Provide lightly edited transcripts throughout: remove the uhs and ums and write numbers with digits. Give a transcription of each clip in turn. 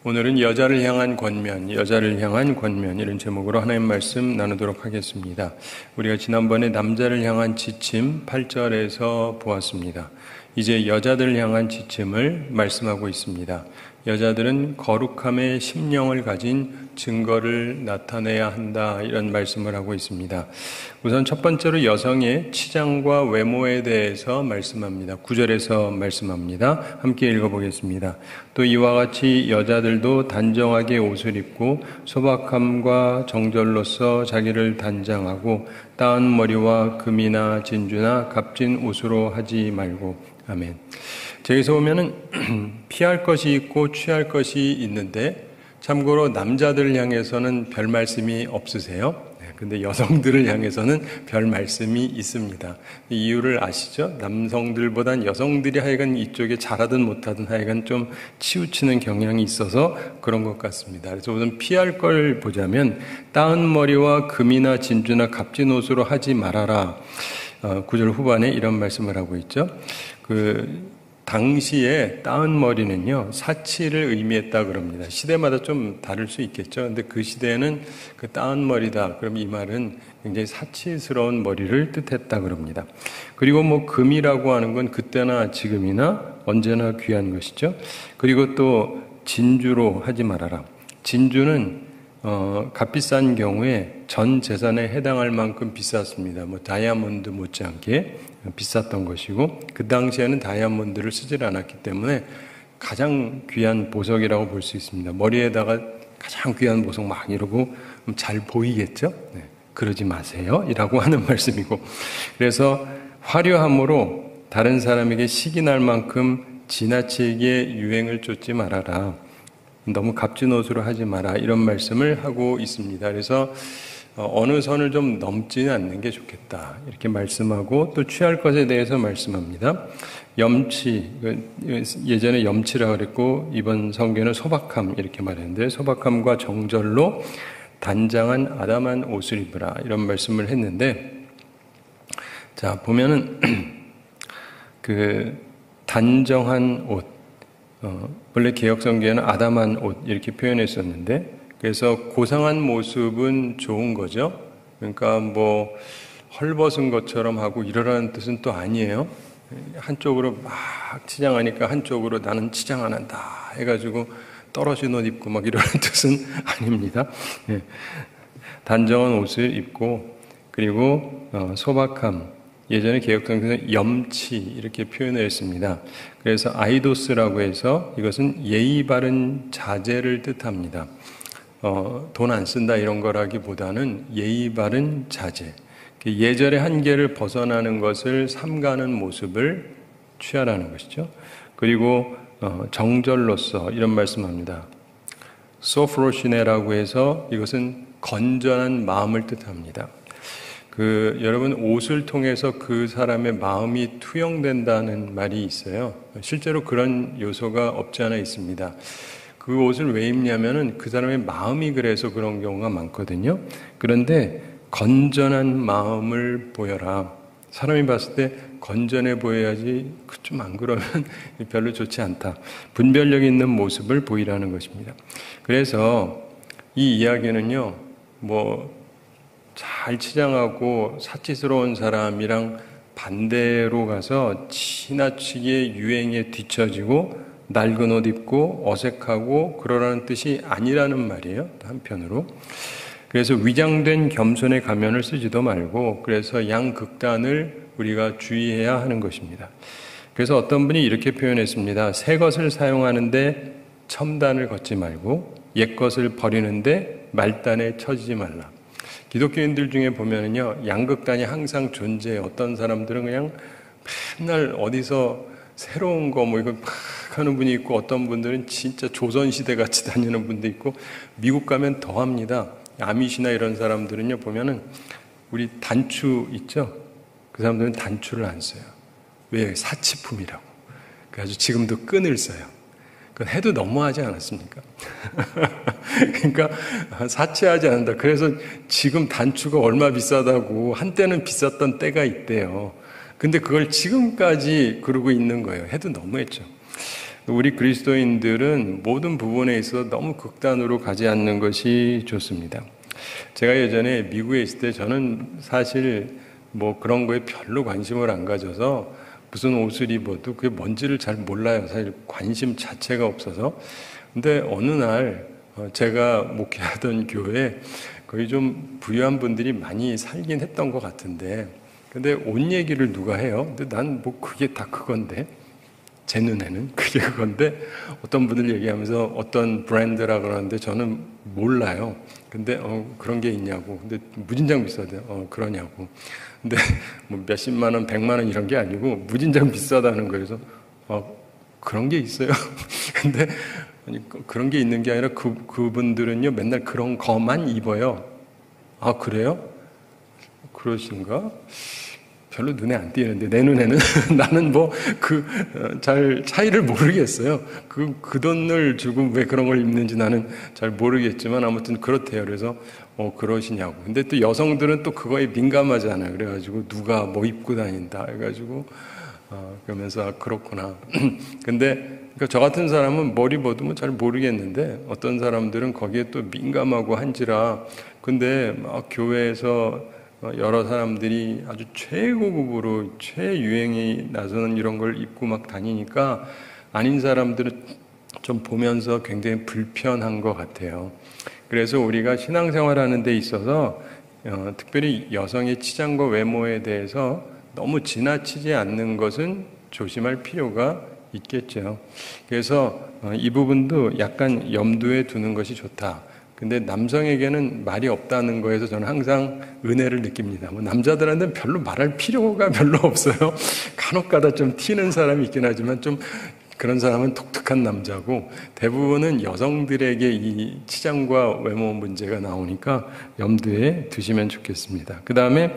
오늘은 여자를 향한 권면, 여자를 향한 권면 이런 제목으로 하나님 말씀 나누도록 하겠습니다. 우리가 지난번에 남자를 향한 지침 8절에서 보았습니다. 이제 여자들을 향한 지침을 말씀하고 있습니다. 여자들은 거룩함의 심령을 가진 증거를 나타내야 한다 이런 말씀을 하고 있습니다. 우선 첫 번째로 여성의 치장과 외모에 대해서 말씀합니다. 9절에서 말씀합니다. 함께 읽어보겠습니다. 또 이와 같이 여자들도 단정하게 옷을 입고 소박함과 정절로서 자기를 단장하고 따은 머리와 금이나 진주나 값진 옷으로 하지 말고. 아멘. 저기서 보면은 피할 것이 있고 취할 것이 있는데 참고로 남자들을 향해서는 별 말씀이 없으세요. 근데 여성들을 향해서는 별 말씀이 있습니다. 이유를 아시죠? 남성들보단 여성들이 하여간 이쪽에 잘하든 못하든 하여간 좀 치우치는 경향이 있어서 그런 것 같습니다. 그래서 우선 피할 걸 보자면 따은 머리와 금이나 진주나 값진 옷으로 하지 말아라. 9절 후반에 이런 말씀을 하고 있죠. 당시에 따은 머리는요, 사치를 의미했다 그럽니다. 시대마다 좀 다를 수 있겠죠. 근데 그 시대에는 그 따은 머리다. 그럼 이 말은 굉장히 사치스러운 머리를 뜻했다 그럽니다. 그리고 뭐 금이라고 하는 건 그때나 지금이나 언제나 귀한 것이죠. 그리고 또 진주로 하지 말아라. 진주는 값비싼 경우에 전 재산에 해당할 만큼 비쌌습니다. 뭐 다이아몬드 못지않게 비쌌던 것이고 그 당시에는 다이아몬드를 쓰질 않았기 때문에 가장 귀한 보석이라고 볼 수 있습니다. 머리에다가 가장 귀한 보석 막 이러고 잘 보이겠죠? 네, 그러지 마세요 이라고 하는 말씀이고, 그래서 화려함으로 다른 사람에게 식이 날 만큼 지나치게 유행을 쫓지 말아라. 너무 값진 옷으로 하지 마라 이런 말씀을 하고 있습니다. 그래서 어느 선을 좀 넘지는 않는 게 좋겠다 이렇게 말씀하고 또 취할 것에 대해서 말씀합니다. 염치, 예전에 염치라고 그랬고 이번 성경에는 소박함 이렇게 말했는데 소박함과 정절로 단장한 아담한 옷을 입으라 이런 말씀을 했는데, 자 보면은 그 단정한 옷, 원래 개역성경에는 아담한 옷 이렇게 표현했었는데, 그래서 고상한 모습은 좋은 거죠. 그러니까 뭐 헐벗은 것처럼 하고 이러라는 뜻은 또 아니에요. 한쪽으로 막 치장하니까 한쪽으로 나는 치장 안 한다 해가지고 떨어진 옷 입고 막 이러는 뜻은 아닙니다. 예. 단정한 옷을 입고 그리고 소박함, 예전에 개역성경에서 염치 이렇게 표현을 했습니다. 그래서 아이도스라고 해서 이것은 예의 바른 자제를 뜻합니다. 돈 안 쓴다 이런 거라기보다는 예의 바른 자제, 예절의 한계를 벗어나는 것을 삼가는 모습을 취하라는 것이죠. 그리고 정절로서 이런 말씀합니다. 소프로시네라고 해서 이것은 건전한 마음을 뜻합니다. 여러분 옷을 통해서 그 사람의 마음이 투영된다는 말이 있어요. 실제로 그런 요소가 없지 않아 있습니다. 그 옷을 왜 입냐면은 그 사람의 마음이 그래서 그런 경우가 많거든요. 그런데 건전한 마음을 보여라. 사람이 봤을 때 건전해 보여야지 좀 안 그러면 별로 좋지 않다. 분별력 있는 모습을 보이라는 것입니다. 그래서 이 이야기는요, 잘 치장하고 사치스러운 사람이랑 반대로 가서 지나치게 유행에 뒤처지고 낡은 옷 입고 어색하고 그러라는 뜻이 아니라는 말이에요. 한편으로. 그래서 위장된 겸손의 가면을 쓰지도 말고, 그래서 양극단을 우리가 주의해야 하는 것입니다. 그래서 어떤 분이 이렇게 표현했습니다. 새 것을 사용하는데 첨단을 걷지 말고 옛 것을 버리는데 말단에 처지지 말라. 기독교인들 중에 보면은요, 양극단이 항상 존재해요. 어떤 사람들은 그냥 맨날 어디서 새로운 거 이거 막 하는 분이 있고, 어떤 분들은 진짜 조선시대 같이 다니는 분도 있고, 미국 가면 더 합니다. 아밋이나 이런 사람들은요, 보면은 우리 단추 있죠? 그 사람들은 단추를 안 써요. 왜? 사치품이라고. 그래서 지금도 끈을 써요. 그건 해도 너무하지 않았습니까? 그러니까 사치하지 않는다. 그래서 지금 단추가 얼마 비싸다고 한때는 비쌌던 때가 있대요. 근데 그걸 지금까지 그러고 있는 거예요. 해도 너무했죠. 우리 그리스도인들은 모든 부분에 있어 너무 극단으로 가지 않는 것이 좋습니다. 제가 예전에 미국에 있을 때 저는 사실 뭐 그런 거에 별로 관심을 안 가져서 무슨 옷을 입어도 그게 뭔지를 잘 몰라요. 사실 관심 자체가 없어서. 근데 어느 날 제가 목회하던 교회에 거의 좀 부유한 분들이 많이 살긴 했던 것 같은데, 근데 옷 얘기를 누가 해요? 근데 난 뭐 그게 다 그건데, 제 눈에는 그게 그건데, 어떤 분들 얘기하면서 어떤 브랜드라 그러는데 저는 몰라요. 근데 그런 게 있냐고. 근데 무진장 비싸대요. 그러냐고. 근데 뭐 몇십만 원, 100만 원 이런 게 아니고 무진장 비싸다는 거여서 그런 게 있어요. 근데 아니, 그런 게 있는 게 아니라 그분들은요 맨날 그런 거만 입어요. 아, 그래요? 그러신가? 별로 눈에 안 띄는데 내 눈에는 나는 뭐 잘 차이를 모르겠어요. 그 돈을 주고 왜 그런 걸 입는지 나는 잘 모르겠지만 아무튼 그렇대요. 그래서 그러시냐고. 근데 또 여성들은 또 그거에 민감하잖아요. 그래가지고 누가 뭐 입고 다닌다 해가지고 그러면서 그렇구나. 근데 그러니까 저 같은 사람은 머리 보면 잘 모르겠는데 어떤 사람들은 거기에 또 민감하고 한지라. 근데 막 교회에서 여러 사람들이 아주 최고급으로 최유행이 나서는 이런 걸 입고 막 다니니까 아닌 사람들은 좀 보면서 굉장히 불편한 것 같아요. 그래서 우리가 신앙생활하는 데 있어서 특별히 여성의 치장과 외모에 대해서 너무 지나치지 않는 것은 조심할 필요가 있겠죠. 그래서 이 부분도 약간 염두에 두는 것이 좋다. 근데 남성에게는 말이 없다는 거에서 저는 항상 은혜를 느낍니다. 뭐 남자들한테는 별로 말할 필요가 별로 없어요. 간혹가다 좀 튀는 사람이 있긴 하지만 좀 그런 사람은 독특한 남자고, 대부분은 여성들에게 이 치장과 외모 문제가 나오니까 염두에 두시면 좋겠습니다. 그 다음에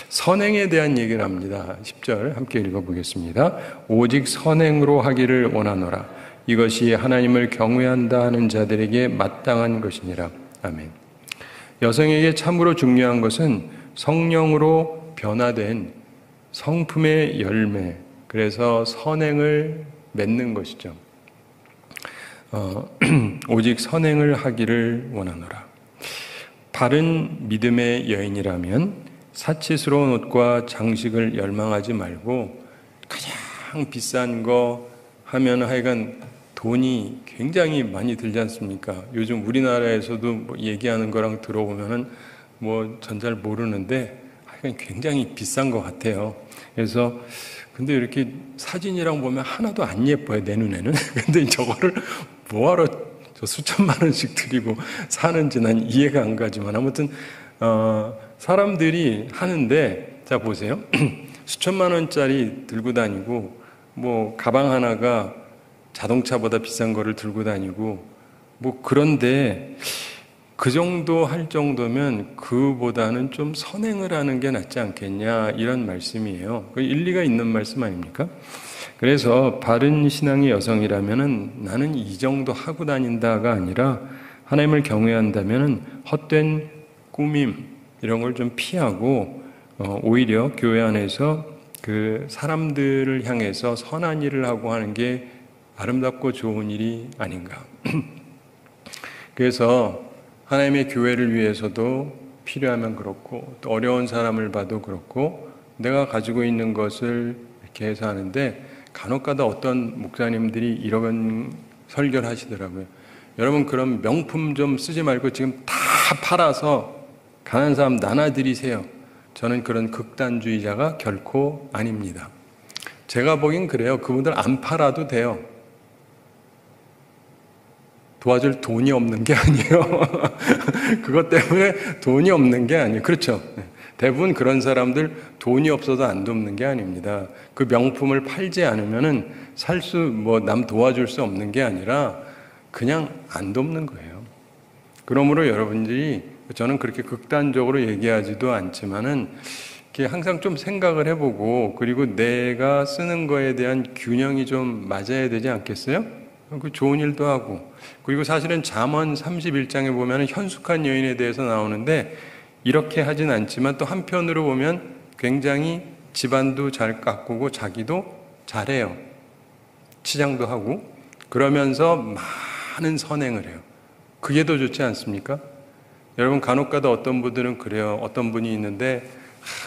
선행에 대한 얘기를 합니다. 10절 함께 읽어보겠습니다. 오직 선행으로 하기를 원하노라. 이것이 하나님을 경외한다 하는 자들에게 마땅한 것이니라. 아멘. 여성에게 참으로 중요한 것은 성령으로 변화된 성품의 열매, 그래서 선행을 맺는 것이죠. 오직 선행을 하기를 원하노라. 바른 믿음의 여인이라면 사치스러운 옷과 장식을 열망하지 말고 가장 비싼 거 하면 하여간 돈이 굉장히 많이 들지 않습니까? 요즘 우리나라에서도 뭐 얘기하는 거랑 들어보면은 뭐 전 잘 모르는데 하여간 굉장히 비싼 것 같아요. 그래서 근데 이렇게 사진이랑 보면 하나도 안 예뻐요, 내 눈에는. 근데 저거를 뭐하러 저 수천만 원씩 들이고 사는지 난 이해가 안 가지만 아무튼 사람들이 하는데, 자 보세요. 수천만 원짜리 들고 다니고 뭐 가방 하나가 자동차보다 비싼 거를 들고 다니고 뭐 그런데 그 정도 할 정도면 그보다는 좀 선행을 하는 게 낫지 않겠냐, 이런 말씀이에요. 일리가 있는 말씀 아닙니까? 그래서 바른 신앙의 여성이라면은 나는 이 정도 하고 다닌다가 아니라 하나님을 경외한다면은 헛된 꾸밈 이런 걸 좀 피하고 오히려 교회 안에서 그 사람들을 향해서 선한 일을 하고 하는 게 아름답고 좋은 일이 아닌가. 그래서 하나님의 교회를 위해서도 필요하면 그렇고, 또 어려운 사람을 봐도 그렇고, 내가 가지고 있는 것을 이렇게 해서 하는데, 간혹가다 어떤 목사님들이 이런 설교를 하시더라고요. 여러분, 그럼 명품 좀 쓰지 말고 지금 다 팔아서 가난한 사람 나눠드리세요. 저는 그런 극단주의자가 결코 아닙니다. 제가 보기엔 그래요. 그분들 안 팔아도 돼요. 도와줄 돈이 없는 게 아니에요. 그것 때문에 돈이 없는 게 아니에요. 그렇죠. 대부분 그런 사람들 돈이 없어서 안 돕는 게 아닙니다. 그 명품을 팔지 않으면은 남 도와줄 수 없는 게 아니라 그냥 안 돕는 거예요. 그러므로 여러분들이, 저는 그렇게 극단적으로 얘기하지도 않지만은 이렇게 항상 좀 생각을 해보고, 그리고 내가 쓰는 거에 대한 균형이 좀 맞아야 되지 않겠어요? 그 좋은 일도 하고. 그리고 사실은 잠언 31장에 보면 현숙한 여인에 대해서 나오는데 이렇게 하진 않지만 또 한편으로 보면 굉장히 집안도 잘 가꾸고 자기도 잘해요. 치장도 하고. 그러면서 많은 선행을 해요. 그게 더 좋지 않습니까? 여러분 간혹가다 어떤 분들은 그래요. 어떤 분이 있는데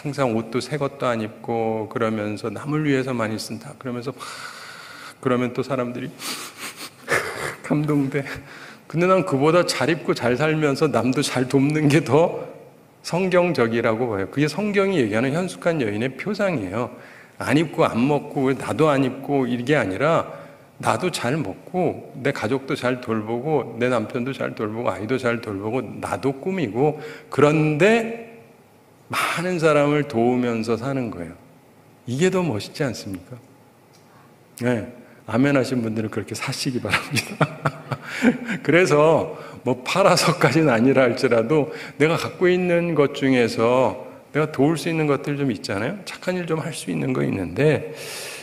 항상 옷도 새 것도 안 입고 그러면서 남을 위해서 많이 쓴다. 그러면서 막 그러면 또 사람들이 감동돼. 근데 난 그보다 잘 입고 잘 살면서 남도 잘 돕는 게 더 성경적이라고 봐요. 그게 성경이 얘기하는 현숙한 여인의 표상이에요. 안 입고 안 먹고 나도 안 입고 이게 아니라 나도 잘 먹고 내 가족도 잘 돌보고 내 남편도 잘 돌보고 아이도 잘 돌보고 나도 꾸미고 그런데 많은 사람을 도우면서 사는 거예요. 이게 더 멋있지 않습니까? 네, 아멘 하신 분들은 그렇게 사시기 바랍니다. 그래서 뭐 팔아서까지는 아니라 할지라도 내가 갖고 있는 것 중에서 내가 도울 수 있는 것들 좀 있잖아요. 착한 일 좀 할 수 있는 거 있는데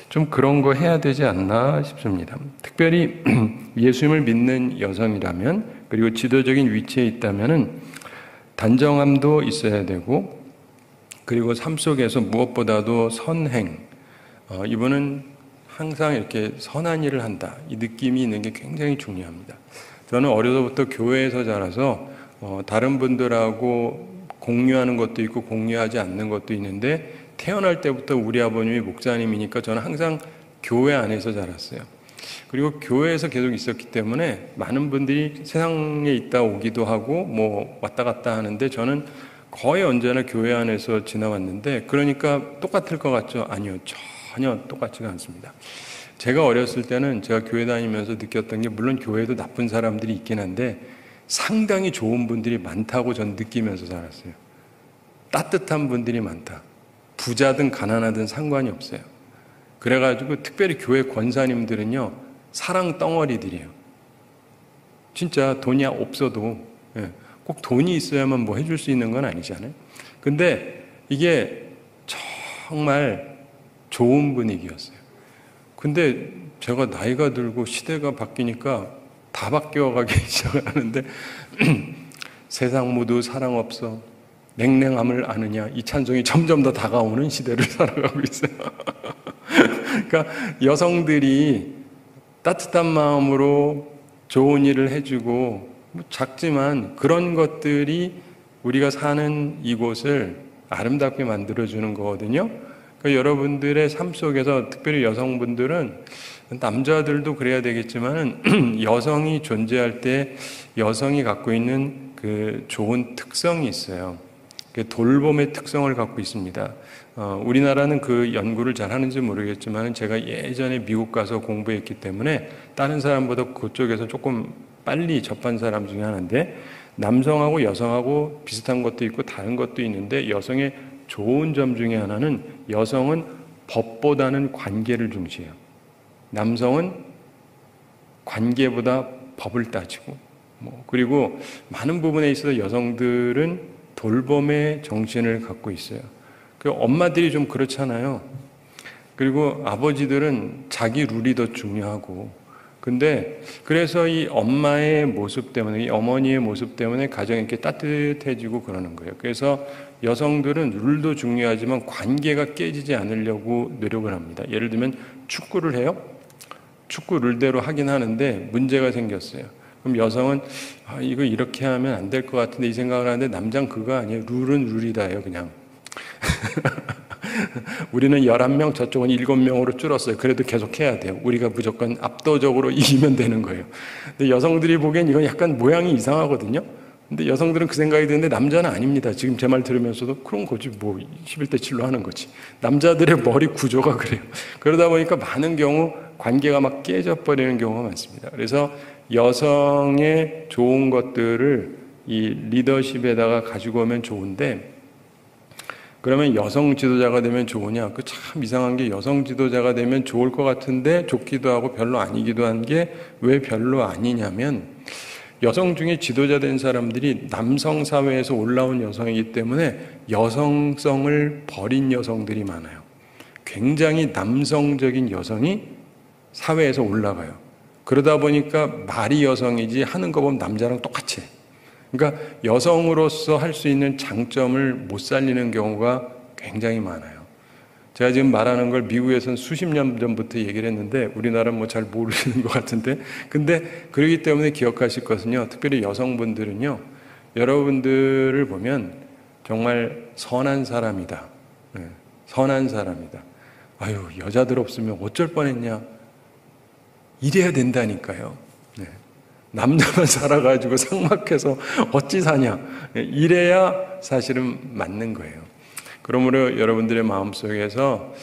좀 그런 거 해야 되지 않나 싶습니다. 특별히 예수님을 믿는 여성이라면 그리고 지도적인 위치에 있다면은 단정함도 있어야 되고 그리고 삶 속에서 무엇보다도 선행. 이분은 항상 이렇게 선한 일을 한다. 이 느낌이 있는 게 굉장히 중요합니다. 저는 어려서부터 교회에서 자라서 다른 분들하고 공유하는 것도 있고 공유하지 않는 것도 있는데 태어날 때부터 우리 아버님이 목사님이니까 저는 항상 교회 안에서 자랐어요. 그리고 교회에서 계속 있었기 때문에 많은 분들이 세상에 있다 오기도 하고 뭐 왔다 갔다 하는데 저는 거의 언제나 교회 안에서 지나왔는데 그러니까 똑같을 것 같죠? 아니요. 전혀 똑같지가 않습니다. 제가 어렸을 때는 제가 교회 다니면서 느꼈던 게 물론 교회에도 나쁜 사람들이 있긴 한데 상당히 좋은 분들이 많다고 전 느끼면서 살았어요. 따뜻한 분들이 많다. 부자든 가난하든 상관이 없어요. 그래가지고 특별히 교회 권사님들은요 사랑 덩어리들이에요. 진짜 돈이 없어도 꼭 돈이 있어야만 뭐 해줄 수 있는 건 아니잖아요. 근데 이게 정말 좋은 분위기였어요. 근데 제가 나이가 들고 시대가 바뀌니까 다 바뀌어가기 시작하는데 세상 모두 사랑 없어 냉랭함을 아느냐 이 찬송이 점점 더 다가오는 시대를 살아가고 있어요. 그러니까 여성들이 따뜻한 마음으로 좋은 일을 해주고 작지만 그런 것들이 우리가 사는 이곳을 아름답게 만들어주는 거거든요. 그러니까 여러분들의 삶 속에서 특별히 여성분들은 남자들도 그래야 되겠지만 여성이 존재할 때 여성이 갖고 있는 그 좋은 특성이 있어요. 돌봄의 특성을 갖고 있습니다. 우리나라는 그 연구를 잘 하는지 모르겠지만 제가 예전에 미국 가서 공부했기 때문에 다른 사람보다 그쪽에서 조금 빨리 접한 사람 중에 하나인데 남성하고 여성하고 비슷한 것도 있고 다른 것도 있는데 여성의 좋은 점 중에 하나는 여성은 법보다는 관계를 중시해요. 남성은 관계보다 법을 따지고 그리고 많은 부분에 있어서 여성들은 돌봄의 정신을 갖고 있어요. 그 엄마들이 좀 그렇잖아요. 그리고 아버지들은 자기 룰이 더 중요하고 근데 그래서 이 엄마의 모습 때문에 이 어머니의 모습 때문에 가정이 이렇게 따뜻해지고 그러는 거예요. 그래서 여성들은 룰도 중요하지만 관계가 깨지지 않으려고 노력을 합니다. 예를 들면 축구를 해요. 축구 룰대로 하긴 하는데 문제가 생겼어요. 그럼 여성은 이거 이렇게 하면 안 될 것 같은데 이 생각을 하는데 남자는 그거 아니에요. 룰은 룰이다예요. 그냥. 우리는 11명 저쪽은 7명으로 줄었어요. 그래도 계속 해야 돼요. 우리가 무조건 압도적으로 이기면 되는 거예요. 근데 여성들이 보기엔 이건 약간 모양이 이상하거든요. 근데 여성들은 그 생각이 드는데 남자는 아닙니다. 지금 제 말 들으면서도 그런 거지 뭐 11대 7로 하는 거지. 남자들의 머리 구조가 그래요. 그러다 보니까 많은 경우 관계가 막 깨져버리는 경우가 많습니다. 그래서 여성의 좋은 것들을 이 리더십에다가 가지고 오면 좋은데 그러면 여성 지도자가 되면 좋으냐? 그 참 이상한 게 여성 지도자가 되면 좋을 것 같은데 좋기도 하고 별로 아니기도 한 게 왜 별로 아니냐면 여성 중에 지도자 된 사람들이 남성 사회에서 올라온 여성이기 때문에 여성성을 버린 여성들이 많아요. 굉장히 남성적인 여성이 사회에서 올라가요. 그러다 보니까 말이 여성이지 하는 거 보면 남자랑 똑같이 해. 그러니까 여성으로서 할 수 있는 장점을 못 살리는 경우가 굉장히 많아요. 제가 지금 말하는 걸 미국에서는 수십 년 전부터 얘기를 했는데 우리나라는 뭐 잘 모르시는 것 같은데, 근데 그러기 때문에 기억하실 것은요, 특별히 여성분들은요, 여러분들을 보면 정말 선한 사람이다. 선한 사람이다. 아유, 여자들 없으면 어쩔 뻔했냐. 이래야 된다니까요. 남자만 살아가지고 삭막해서 어찌 사냐. 이래야 사실은 맞는 거예요. 그러므로 여러분들의 마음속에서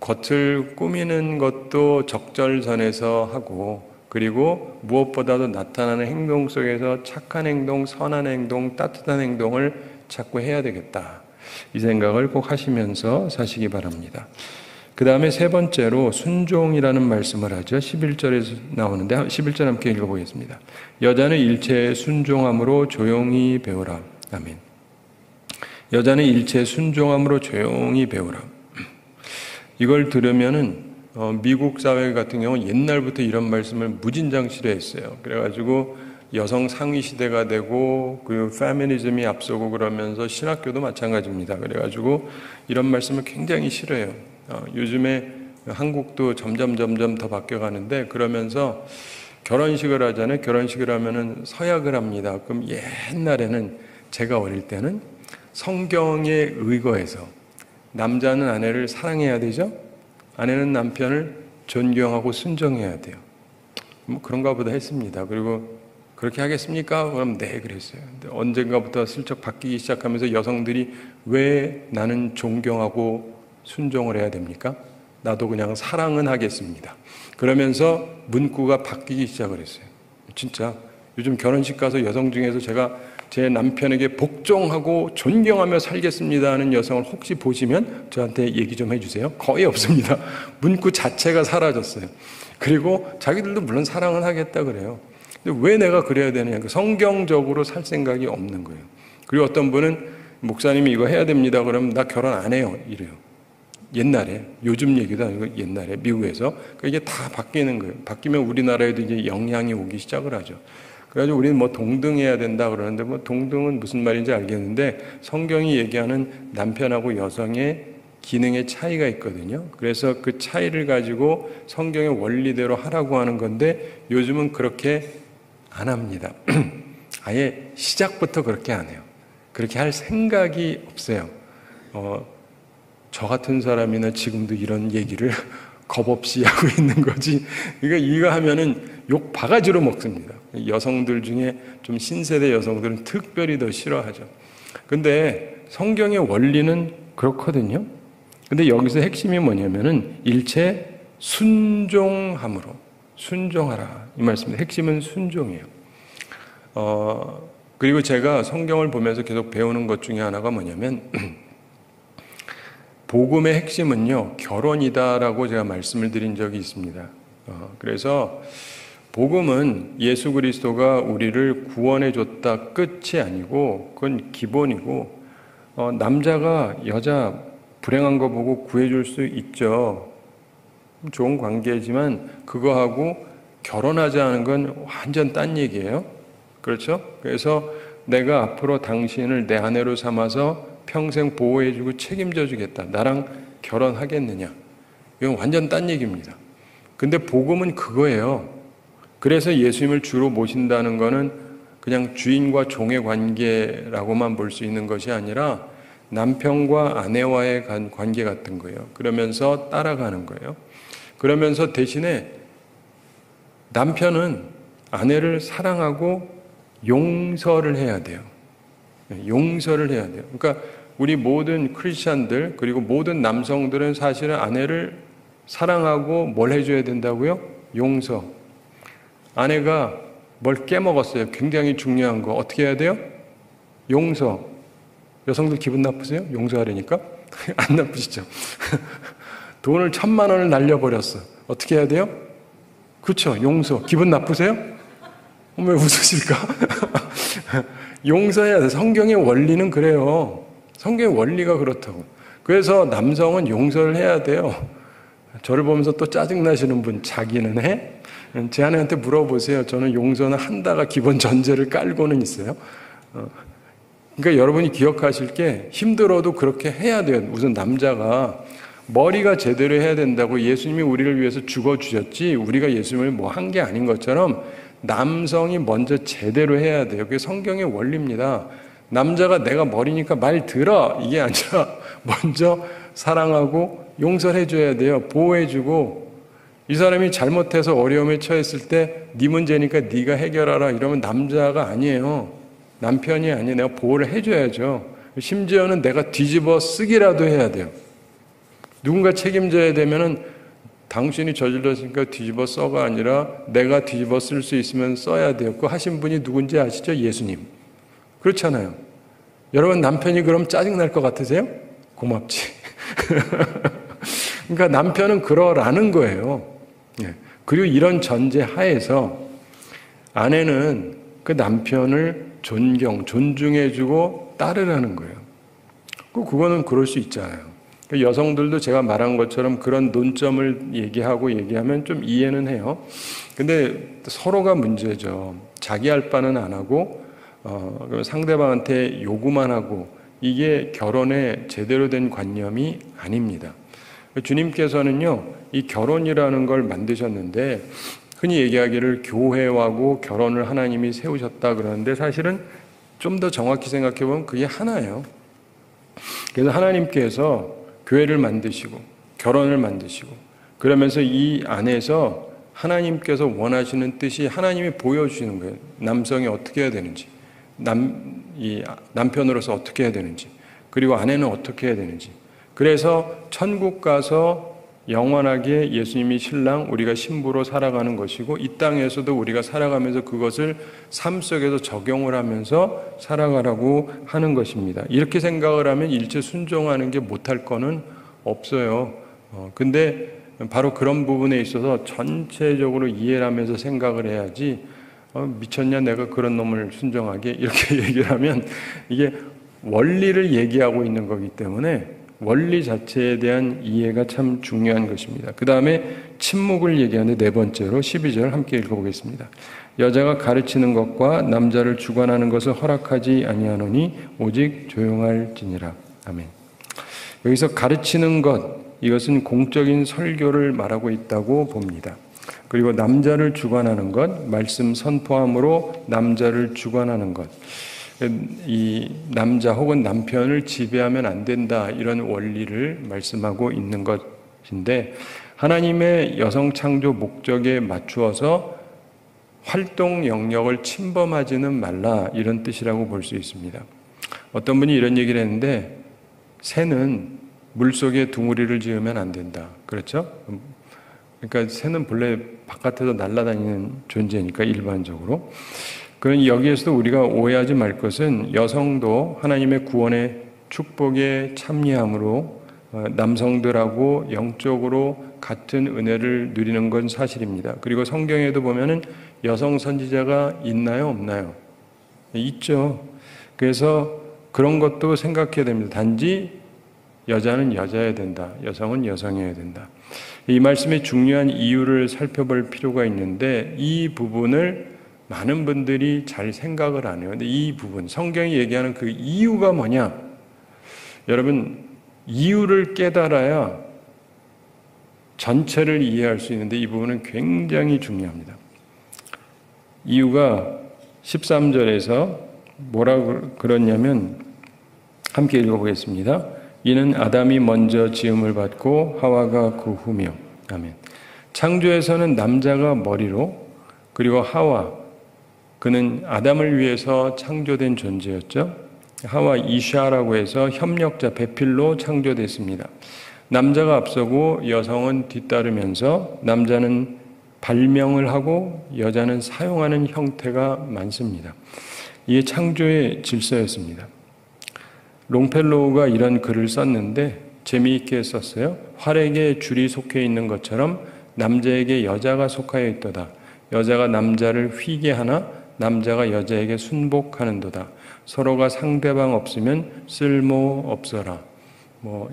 겉을 꾸미는 것도 적절선에서 하고, 그리고 무엇보다도 나타나는 행동 속에서 착한 행동, 선한 행동, 따뜻한 행동을 자꾸 해야 되겠다. 이 생각을 꼭 하시면서 사시기 바랍니다. 그 다음에 세 번째로 순종이라는 말씀을 하죠. 11절에서 나오는데 11절 함께 읽어보겠습니다. 여자는 일체에 순종함으로 조용히 배우라. 아멘. 여자는 일체에 순종함으로 조용히 배우라. 이걸 들으면은 미국 사회 같은 경우는 옛날부터 이런 말씀을 무진장 싫어했어요. 그래가지고 여성 상위 시대가 되고 그 페미니즘이 앞서고 그러면서 신학교도 마찬가지입니다. 그래가지고 이런 말씀을 굉장히 싫어해요. 요즘에 한국도 점점 더 바뀌어가는데, 그러면서 결혼식을 하잖아요. 결혼식을 하면은 서약을 합니다. 그럼 옛날에는, 제가 어릴 때는 성경에 의거해서 남자는 아내를 사랑해야 되죠. 아내는 남편을 존경하고 순종해야 돼요. 뭐 그런가 보다 했습니다. 그리고 그렇게 하겠습니까? 그럼 네, 그랬어요. 근데 언젠가부터 슬쩍 바뀌기 시작하면서 여성들이 왜 나는 존경하고 순종을 해야 됩니까? 나도 그냥 사랑은 하겠습니다. 그러면서 문구가 바뀌기 시작을 했어요. 진짜 요즘 결혼식 가서 여성 중에서 제가 제 남편에게 복종하고 존경하며 살겠습니다 하는 여성을 혹시 보시면 저한테 얘기 좀 해주세요. 거의 없습니다. 문구 자체가 사라졌어요. 그리고 자기들도 물론 사랑은 하겠다 그래요. 근데 왜 내가 그래야 되느냐. 성경적으로 살 생각이 없는 거예요. 그리고 어떤 분은 목사님이 이거 해야 됩니다. 그러면 나 결혼 안 해요. 이래요. 옛날에, 요즘 얘기도 아니고 옛날에 미국에서. 이게 다 바뀌는 거예요. 바뀌면 우리나라에도 이제 영향이 오기 시작을 하죠. 그래가지고 우리는 뭐 동등해야 된다 그러는데, 뭐 동등은 무슨 말인지 알겠는데, 성경이 얘기하는 남편하고 여성의 기능의 차이가 있거든요. 그래서 그 차이를 가지고 성경의 원리대로 하라고 하는 건데, 요즘은 그렇게 안 합니다. 아예 시작부터 그렇게 안 해요. 그렇게 할 생각이 없어요. 저 같은 사람이나 지금도 이런 얘기를 겁 없이 하고 있는 거지. 그러니까 이거 하면은 욕 바가지로 먹습니다. 여성들 중에 좀 신세대 여성들은 특별히 더 싫어하죠. 근데 성경의 원리는 그렇거든요. 근데 여기서 핵심이 뭐냐면은 일체 순종함으로, 순종하라. 이 말씀입니다. 핵심은 순종이에요. 그리고 제가 성경을 보면서 계속 배우는 것 중에 하나가 뭐냐면, 복음의 핵심은요, 결혼이다라고 제가 말씀을 드린 적이 있습니다. 그래서 복음은 예수 그리스도가 우리를 구원해 줬다 끝이 아니고, 그건 기본이고, 남자가 여자 불행한 거 보고 구해줄 수 있죠. 좋은 관계지만 그거하고 결혼하자는 건 완전 딴 얘기예요. 그렇죠? 그래서 내가 앞으로 당신을 내 아내로 삼아서 평생 보호해주고 책임져 주겠다. 나랑 결혼하겠느냐. 이건 완전 딴 얘기입니다. 근데 복음은 그거예요. 그래서 예수님을 주로 모신다는 거는 그냥 주인과 종의 관계라고만 볼 수 있는 것이 아니라 남편과 아내와의 관계 같은 거예요. 그러면서 따라가는 거예요. 그러면서 대신에 남편은 아내를 사랑하고 용서를 해야 돼요. 용서를 해야 돼요. 그러니까 우리 모든 크리스찬들, 그리고 모든 남성들은 사실은 아내를 사랑하고 뭘 해줘야 된다고요? 용서. 아내가 뭘 깨먹었어요. 굉장히 중요한 거. 어떻게 해야 돼요? 용서. 여성들 기분 나쁘세요? 용서하려니까? 안 나쁘시죠? 돈을 1,000만 원을 날려버렸어. 어떻게 해야 돼요? 그렇죠. 용서. 기분 나쁘세요? 왜 웃으실까? 용서해야 돼. 성경의 원리는 그래요. 성경의 원리가 그렇다고. 그래서 남성은 용서를 해야 돼요. 저를 보면서 또 짜증나시는 분, 자기는 해? 제 아내한테 물어보세요. 저는 용서는 한다가 기본 전제를 깔고는 있어요. 그러니까 여러분이 기억하실 게 힘들어도 그렇게 해야 돼요. 우선 남자가 머리가 제대로 해야 된다고 예수님이 우리를 위해서 죽어주셨지 우리가 예수님을 뭐 한 게 아닌 것처럼 남성이 먼저 제대로 해야 돼요. 그게 성경의 원리입니다. 남자가 내가 머리니까 말 들어 이게 아니라 먼저 사랑하고 용서해 줘야 돼요. 보호해 주고 이 사람이 잘못해서 어려움에 처했을 때 네 문제니까 네가 해결하라 이러면 남자가 아니에요. 남편이 아니에요. 내가 보호를 해줘야죠. 심지어는 내가 뒤집어 쓰기라도 해야 돼요. 누군가 책임져야 되면은 당신이 저질렀으니까 뒤집어 써가 아니라 내가 뒤집어 쓸 수 있으면 써야 돼요. 그 하신 분이 누군지 아시죠? 예수님. 그렇잖아요. 여러분 남편이 그럼 짜증날 것 같으세요? 고맙지. 그러니까 남편은 그러라는 거예요. 그리고 이런 전제 하에서 아내는 그 남편을 존중해주고 따르라는 거예요. 그거는 그럴 수 있잖아요. 여성들도 제가 말한 것처럼 그런 논점을 얘기하면 좀 이해는 해요. 근데 서로가 문제죠. 자기 할 바는 안 하고 상대방한테 요구만 하고 이게 결혼의 제대로 된 관념이 아닙니다. 주님께서는요, 이 결혼이라는 걸 만드셨는데 흔히 얘기하기를 교회하고 결혼을 하나님이 세우셨다 그러는데 사실은 좀 더 정확히 생각해 보면 그게 하나예요. 그래서 하나님께서 교회를 만드시고 결혼을 만드시고 그러면서 이 안에서 하나님께서 원하시는 뜻이 하나님이 보여주시는 거예요. 남성이 어떻게 해야 되는지, 남편으로서 어떻게 해야 되는지, 그리고 아내는 어떻게 해야 되는지. 그래서 천국 가서 영원하게 예수님이 신랑, 우리가 신부로 살아가는 것이고 이 땅에서도 우리가 살아가면서 그것을 삶 속에서 적용을 하면서 살아가라고 하는 것입니다. 이렇게 생각을 하면 일체 순종하는 게 못할 거는 없어요. 근데 바로 그런 부분에 있어서 전체적으로 이해를 하면서 생각을 해야지 미쳤냐 내가 그런 놈을 순종하게 이렇게 얘기를 하면 이게 원리를 얘기하고 있는 거기 때문에 원리 자체에 대한 이해가 참 중요한 것입니다. 그 다음에 침묵을 얘기하는데 네 번째로 12절 함께 읽어보겠습니다. 여자가 가르치는 것과 남자를 주관하는 것을 허락하지 아니하노니 오직 조용할지니라. 아멘. 여기서 가르치는 것, 이것은 공적인 설교를 말하고 있다고 봅니다. 그리고 남자를 주관하는 것, 말씀 선포함으로 남자를 주관하는 것. 이 남자 혹은 남편을 지배하면 안 된다 이런 원리를 말씀하고 있는 것인데 하나님의 여성 창조 목적에 맞추어서 활동 영역을 침범하지는 말라 이런 뜻이라고 볼 수 있습니다. 어떤 분이 이런 얘기를 했는데 새는 물속에 둥우리를 지으면 안 된다. 그렇죠? 그러니까 새는 본래 바깥에서 날아다니는 존재니까 일반적으로. 그러니 여기에서도 우리가 오해하지 말 것은 여성도 하나님의 구원의 축복에 참여함으로 남성들하고 영적으로 같은 은혜를 누리는 건 사실입니다. 그리고 성경에도 보면은 여성 선지자가 있나요? 없나요? 있죠. 그래서 그런 것도 생각해야 됩니다. 단지 여자는 여자여야 된다. 여성은 여성이어야 된다. 이 말씀의 중요한 이유를 살펴볼 필요가 있는데 이 부분을 많은 분들이 잘 생각을 안 해요. 근데 이 부분, 성경이 얘기하는 그 이유가 뭐냐? 여러분, 이유를 깨달아야 전체를 이해할 수 있는데 이 부분은 굉장히 중요합니다. 이유가 13절에서 뭐라고 그러냐면 함께 읽어보겠습니다. 이는 아담이 먼저 지음을 받고 하와가 그 후며. 아멘. 창조에서는 남자가 머리로 그리고 하와 그는 아담을 위해서 창조된 존재였죠. 하와 이샤라고 해서 협력자 배필로 창조됐습니다. 남자가 앞서고 여성은 뒤따르면서 남자는 발명을 하고 여자는 사용하는 형태가 많습니다. 이게 창조의 질서였습니다. 롱펠로우가 이런 글을 썼는데 재미있게 썼어요. 활에게 줄이 속해 있는 것처럼 남자에게 여자가 속하여 있도다. 여자가 남자를 휘게 하나 남자가 여자에게 순복하는도다. 서로가 상대방 없으면 쓸모 없어라.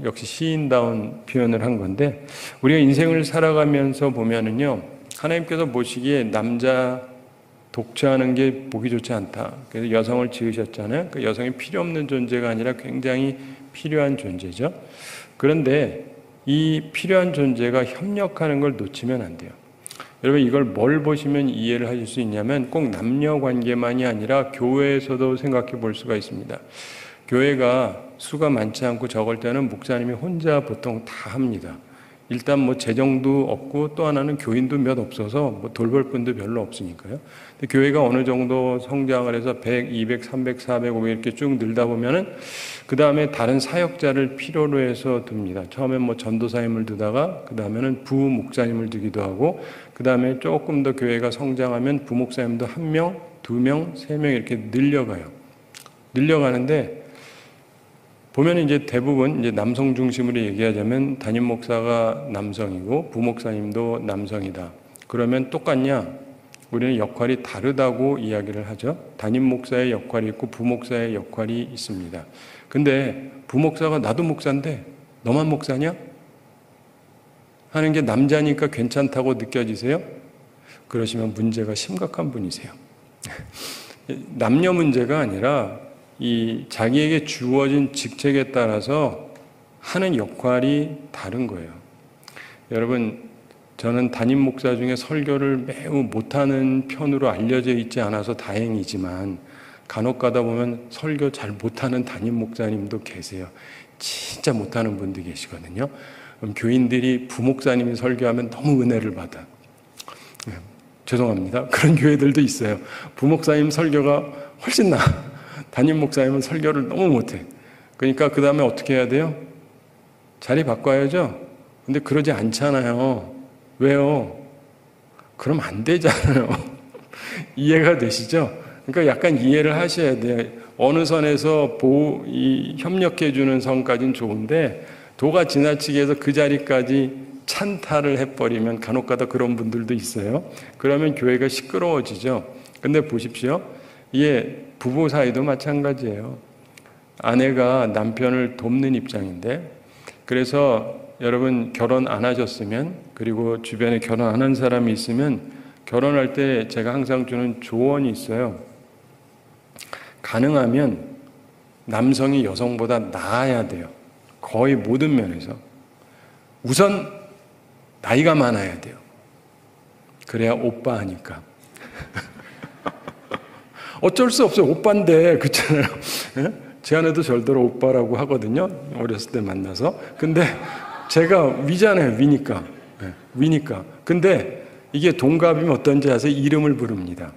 역시 시인다운 표현을 한 건데 우리가 인생을 살아가면서 보면은요 하나님께서 보시기에 남자 독차하는 게 보기 좋지 않다. 그래서 여성을 지으셨잖아요. 그 여성이 필요 없는 존재가 아니라 굉장히 필요한 존재죠. 그런데 이 필요한 존재가 협력하는 걸 놓치면 안 돼요. 여러분 이걸 뭘 보시면 이해를 하실 수 있냐면 꼭 남녀 관계만이 아니라 교회에서도 생각해 볼 수가 있습니다. 교회가 수가 많지 않고 적을 때는 목사님이 혼자 보통 다 합니다. 일단 뭐 재정도 없고 또 하나는 교인도 몇 없어서 뭐 돌볼 분도 별로 없으니까요. 근데 교회가 어느 정도 성장을 해서 100, 200, 300, 400, 500 이렇게 쭉 늘다 보면은 그 다음에 다른 사역자를 필요로 해서 둡니다. 처음엔 뭐 전도사님을 두다가 그 다음에는 부목사님을 두기도 하고 그 다음에 조금 더 교회가 성장하면 부목사님도 1명, 2명, 3명 이렇게 늘려가는데 보면 이제 대부분 이제 남성 중심으로 얘기하자면 담임 목사가 남성이고 부목사님도 남성이다. 그러면 똑같냐? 우리는 역할이 다르다고 이야기를 하죠. 담임 목사의 역할이 있고 부목사의 역할이 있습니다. 근데 부목사가 나도 목사인데 너만 목사냐? 하는 게 남자니까 괜찮다고 느껴지세요? 그러시면 문제가 심각한 분이세요. 남녀 문제가 아니라 이 자기에게 주어진 직책에 따라서 하는 역할이 다른 거예요. 여러분, 저는 담임 목사 중에 설교를 매우 못하는 편으로 알려져 있지 않아서 다행이지만 간혹 가다 보면 설교 잘 못하는 담임 목사님도 계세요. 진짜 못하는 분도 계시거든요. 그럼 교인들이 부목사님이 설교하면 너무 은혜를 받아. 죄송합니다. 그런 교회들도 있어요. 부목사님 설교가 훨씬 나아. 담임 목사님은 설교를 너무 못해. 그러니까 그 다음에 어떻게 해야 돼요? 자리 바꿔야죠. 근데 그러지 않잖아요. 왜요? 그럼 안 되잖아요. 이해가 되시죠? 그러니까 약간 이해를 하셔야 돼요. 어느 선에서 협력해주는 선까지는 좋은데 도가 지나치게 해서 그 자리까지 찬탈을 해버리면 간혹가다 그런 분들도 있어요. 그러면 교회가 시끄러워지죠. 근데 보십시오. 이게 부부 사이도 마찬가지예요. 아내가 남편을 돕는 입장인데 그래서 여러분 결혼 안 하셨으면 그리고 주변에 결혼 안 한 사람이 있으면 결혼할 때 제가 항상 주는 조언이 있어요. 가능하면 남성이 여성보다 나아야 돼요. 거의 모든 면에서. 우선 나이가 많아야 돼요. 그래야 오빠 하니까. 어쩔 수 없어요. 오빠인데, 그렇잖아요. 제 아내도 절대로 오빠라고 하거든요. 어렸을 때 만나서. 근데 제가 위잖아요. 위니까. 위니까. 근데 이게 동갑이면 어떤지 아세요? 이름을 부릅니다.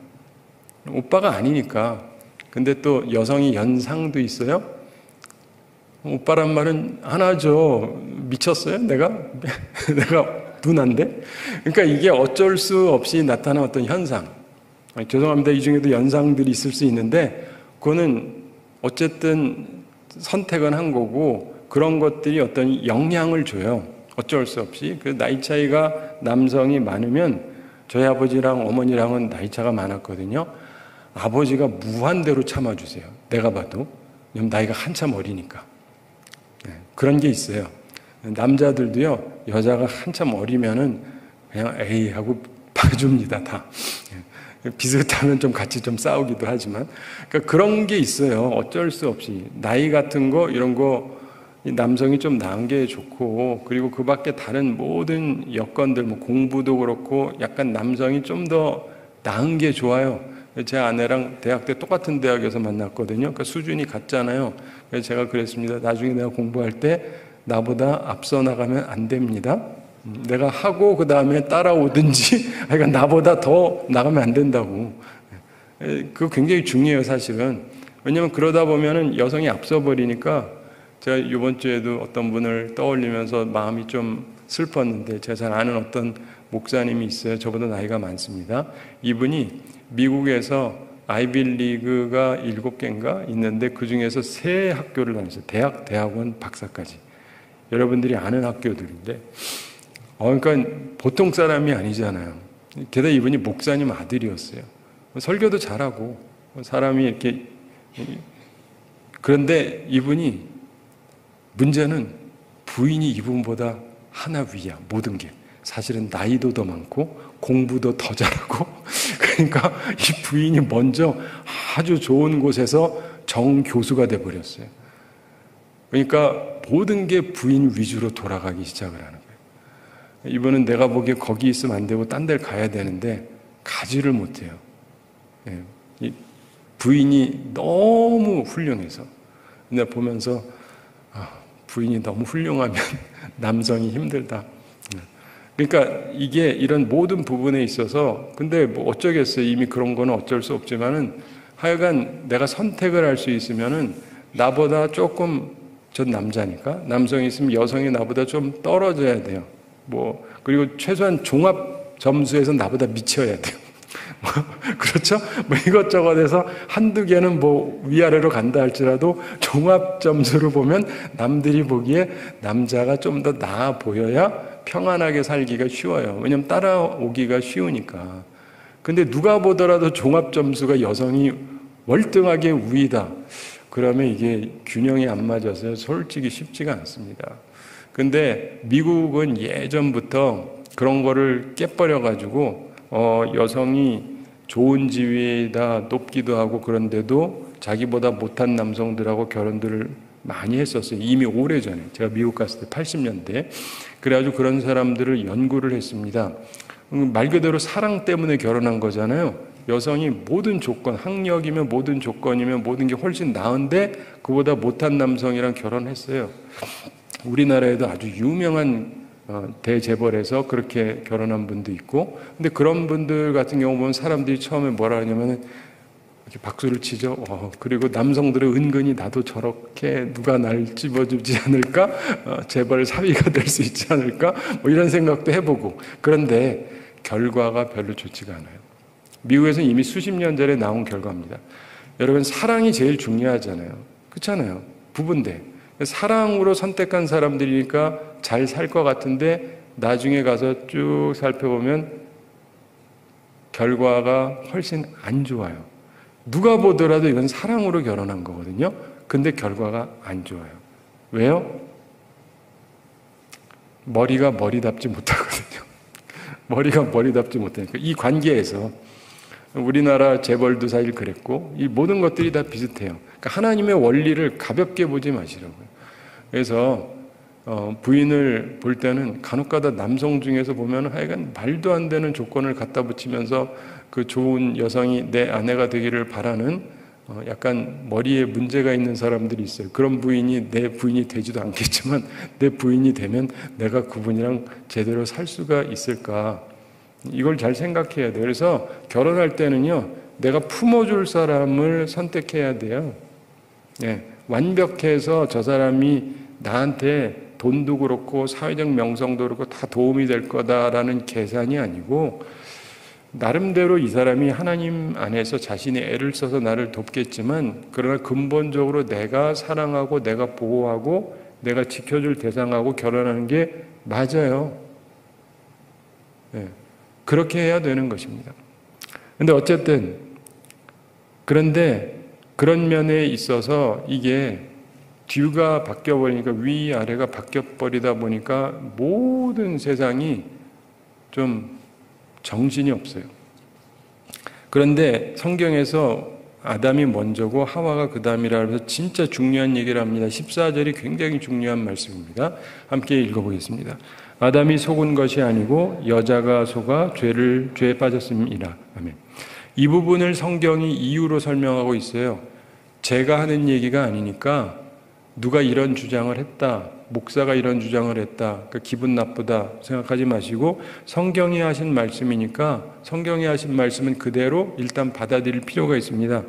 오빠가 아니니까. 근데 또 여성이 연상도 있어요. 오빠란 말은 하나죠. 미쳤어요? 내가 누나인데? 그러니까 이게 어쩔 수 없이 나타난 어떤 현상. 죄송합니다. 이 중에도 연상들이 있을 수 있는데 그거는 어쨌든 선택은 한 거고 그런 것들이 어떤 영향을 줘요. 어쩔 수 없이. 그 나이 차이가 남성이 많으면 저희 아버지랑 어머니랑은 나이 차가 많았거든요. 아버지가 무한대로 참아주세요. 내가 봐도. 왜냐면 나이가 한참 어리니까. 그런 게 있어요. 남자들도요. 여자가 한참 어리면은 그냥 에이 하고 봐줍니다. 다. 비슷하면 좀 같이 좀 싸우기도 하지만 그러니까 그런 게 있어요. 어쩔 수 없이 나이 같은 거 이런 거 남성이 좀 나은 게 좋고 그리고 그 밖에 다른 모든 여건들 뭐 공부도 그렇고 약간 남성이 좀 더 나은 게 좋아요. 제 아내랑 대학 때 똑같은 대학에서 만났거든요. 그러니까 수준이 같잖아요. 그래서 제가 그랬습니다. 나중에 내가 공부할 때 나보다 앞서 나가면 안 됩니다. 내가 하고 그 다음에 따라오든지 그러니까 나보다 더 나가면 안 된다고. 그거 굉장히 중요해요. 사실은. 왜냐하면 그러다 보면은 여성이 앞서 버리니까 제가 이번 주에도 어떤 분을 떠올리면서 마음이 좀 슬펐는데 제가 잘 아는 어떤 목사님이 있어요. 저보다 나이가 많습니다. 이분이 미국에서 아이빌리그가 7개인가 있는데 그 중에서 3 학교를 다녔어요. 대학, 대학원, 박사까지. 여러분들이 아는 학교들인데 그러니까 보통 사람이 아니잖아요. 게다가 이분이 목사님 아들이었어요. 설교도 잘하고 사람이 이렇게 그런데 이분이 문제는 부인이 이분보다 하나 위야. 모든 게. 사실은 나이도 더 많고 공부도 더 잘하고 그러니까 이 부인이 먼저 아주 좋은 곳에서 정교수가 돼버렸어요. 그러니까 모든 게 부인 위주로 돌아가기 시작을 하는 거예요. 이분은 내가 보기에 거기 있으면 안 되고 딴 데를 가야 되는데 가지를 못해요. 이 부인이 너무 훌륭해서. 근데 보면서 부인이 너무 훌륭하면 남성이 힘들다. 그러니까 이게 이런 모든 부분에 있어서 근데 뭐 어쩌겠어요. 이미 그런 거는 어쩔 수 없지만은 하여간 내가 선택을 할 수 있으면은 나보다 조금 전 남자니까 남성이 있으면 여성이 나보다 좀 떨어져야 돼요. 뭐 그리고 최소한 종합 점수에서 나보다 미쳐야 돼요. 그렇죠? 뭐 이것저것 해서 한두 개는 뭐 위아래로 간다 할지라도 종합 점수를 보면 남들이 보기에 남자가 좀 더 나아 보여야 평안하게 살기가 쉬워요. 왜냐면 따라오기가 쉬우니까. 근데 누가 보더라도 종합 점수가 여성이 월등하게 우위다. 그러면 이게 균형이 안 맞아서 솔직히 쉽지가 않습니다. 근데 미국은 예전부터 그런 거를 깨버려가지고 여성이 좋은 지위에다 높기도 하고 그런데도 자기보다 못한 남성들하고 결혼들을 많이 했었어요. 이미 오래전에. 제가 미국 갔을 때 80년대. 그래가지고 그런 사람들을 연구를 했습니다. 말 그대로 사랑 때문에 결혼한 거잖아요. 여성이 모든 조건, 학력이면 모든 조건이면 모든 게 훨씬 나은데 그보다 못한 남성이랑 결혼했어요. 우리나라에도 아주 유명한 대재벌에서 그렇게 결혼한 분도 있고, 근데 그런 분들 같은 경우 보면 사람들이 처음에 뭐라 하냐면은 이렇게 박수를 치죠. 그리고 남성들은 은근히 나도 저렇게 누가 날 집어주지 않을까? 재벌 사위가 될 수 있지 않을까? 뭐 이런 생각도 해보고. 그런데 결과가 별로 좋지가 않아요. 미국에서는 이미 수십 년 전에 나온 결과입니다. 여러분, 사랑이 제일 중요하잖아요. 그렇잖아요. 부부인데. 사랑으로 선택한 사람들이니까 잘 살 것 같은데 나중에 가서 쭉 살펴보면 결과가 훨씬 안 좋아요. 누가 보더라도 이건 사랑으로 결혼한 거거든요. 근데 결과가 안 좋아요. 왜요? 머리가 머리답지 못하거든요. 머리가 머리답지 못하니까. 이 관계에서 우리나라 재벌도 사실 그랬고 이 모든 것들이 다 비슷해요. 그러니까 하나님의 원리를 가볍게 보지 마시라고요. 그래서 부인을 볼 때는 간혹가다 남성 중에서 보면 하여간 말도 안 되는 조건을 갖다 붙이면서 그 좋은 여성이 내 아내가 되기를 바라는 약간 머리에 문제가 있는 사람들이 있어요. 그런 부인이 내 부인이 되지도 않겠지만 내 부인이 되면 내가 그분이랑 제대로 살 수가 있을까? 이걸 잘 생각해야 돼요. 그래서 결혼할 때는요, 내가 품어줄 사람을 선택해야 돼요. 예, 완벽해서 저 사람이 나한테 돈도 그렇고 사회적 명성도 그렇고 다 도움이 될 거다라는 계산이 아니고 나름대로 이 사람이 하나님 안에서 자신의 애를 써서 나를 돕겠지만 그러나 근본적으로 내가 사랑하고 내가 보호하고 내가 지켜줄 대상하고 결혼하는 게 맞아요. 예, 그렇게 해야 되는 것입니다. 근데 어쨌든 그런데 그런 면에 있어서 이게 듀가 바뀌어버리니까 위아래가 바뀌어버리다 보니까 모든 세상이 좀 정신이 없어요. 그런데 성경에서 아담이 먼저고 하와가 그 다음이라 해서 진짜 중요한 얘기를 합니다. 14절이 굉장히 중요한 말씀입니다. 함께 읽어보겠습니다. 아담이 속은 것이 아니고 여자가 속아 죄에 빠졌음이라. 아멘. 이 부분을 성경이 이유로 설명하고 있어요. 제가 하는 얘기가 아니니까 누가 이런 주장을 했다, 목사가 이런 주장을 했다, 그러니까 기분 나쁘다 생각하지 마시고 성경이 하신 말씀이니까 성경이 하신 말씀은 그대로 일단 받아들일 필요가 있습니다.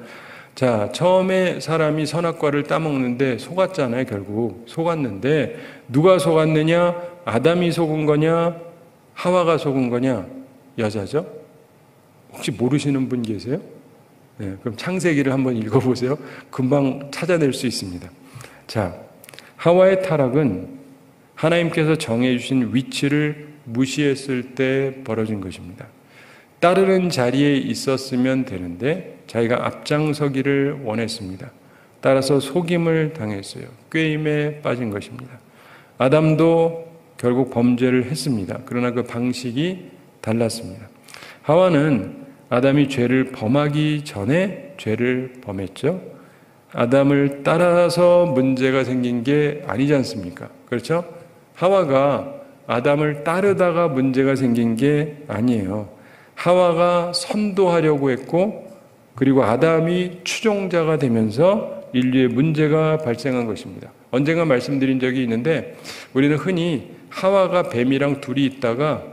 자, 처음에 사람이 선악과를 따먹는데 속았잖아요. 결국 속았는데 누가 속았느냐? 아담이 속은 거냐? 하와가 속은 거냐? 여자죠? 혹시 모르시는 분 계세요? 네, 그럼 창세기를 한번 읽어보세요. 금방 찾아낼 수 있습니다. 자, 하와의 타락은 하나님께서 정해주신 위치를 무시했을 때 벌어진 것입니다. 따르는 자리에 있었으면 되는데 자기가 앞장서기를 원했습니다. 따라서 속임을 당했어요. 꾀임에 빠진 것입니다. 아담도 결국 범죄를 했습니다. 그러나 그 방식이 달랐습니다. 하와는 아담이 죄를 범하기 전에 죄를 범했죠. 아담을 따라서 문제가 생긴 게 아니지 않습니까? 그렇죠? 하와가 아담을 따르다가 문제가 생긴 게 아니에요. 하와가 선도하려고 했고, 그리고 아담이 추종자가 되면서 인류의 문제가 발생한 것입니다. 언젠가 말씀드린 적이 있는데, 우리는 흔히 하와가 뱀이랑 둘이 있다가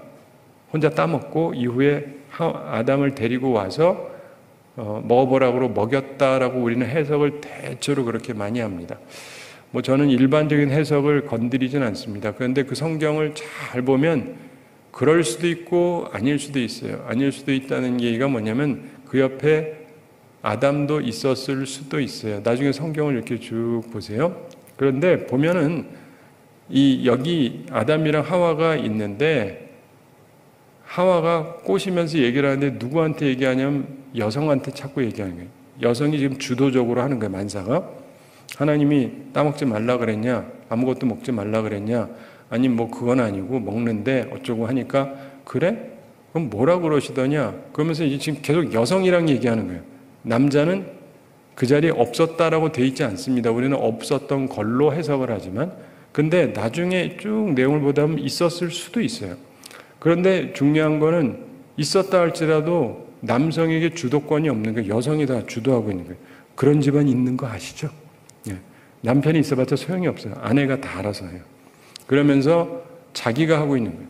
혼자 따먹고 이후에 아담을 데리고 와서 먹어보라고 먹였다라고 우리는 해석을 대체로 그렇게 많이 합니다. 뭐 저는 일반적인 해석을 건드리진 않습니다. 그런데 그 성경을 잘 보면 그럴 수도 있고 아닐 수도 있어요. 아닐 수도 있다는 얘기가 뭐냐면 그 옆에 아담도 있었을 수도 있어요. 나중에 성경을 이렇게 쭉 보세요. 그런데 보면은 여기 아담이랑 하와가 있는데, 하와가 꼬시면서 얘기를 하는데 누구한테 얘기하냐면 여성한테 자꾸 얘기하는 거예요. 여성이 지금 주도적으로 하는 거예요, 만사가. 하나님이 따먹지 말라 그랬냐? 아무것도 먹지 말라 그랬냐? 아니 뭐 그건 아니고 먹는데 어쩌고 하니까 그래? 그럼 뭐라 그러시더냐? 그러면서 이제 지금 계속 여성이랑 얘기하는 거예요. 남자는 그 자리에 없었다라고 돼 있지 않습니다. 우리는 없었던 걸로 해석을 하지만, 근데 나중에 쭉 내용을 보다 보면 있었을 수도 있어요. 그런데 중요한 거는 있었다 할지라도 남성에게 주도권이 없는 거예요. 여성이 다 주도하고 있는 거예요. 그런 집안이 있는 거 아시죠? 예. 남편이 있어봤자 소용이 없어요. 아내가 다 알아서 해요. 그러면서 자기가 하고 있는 거예요.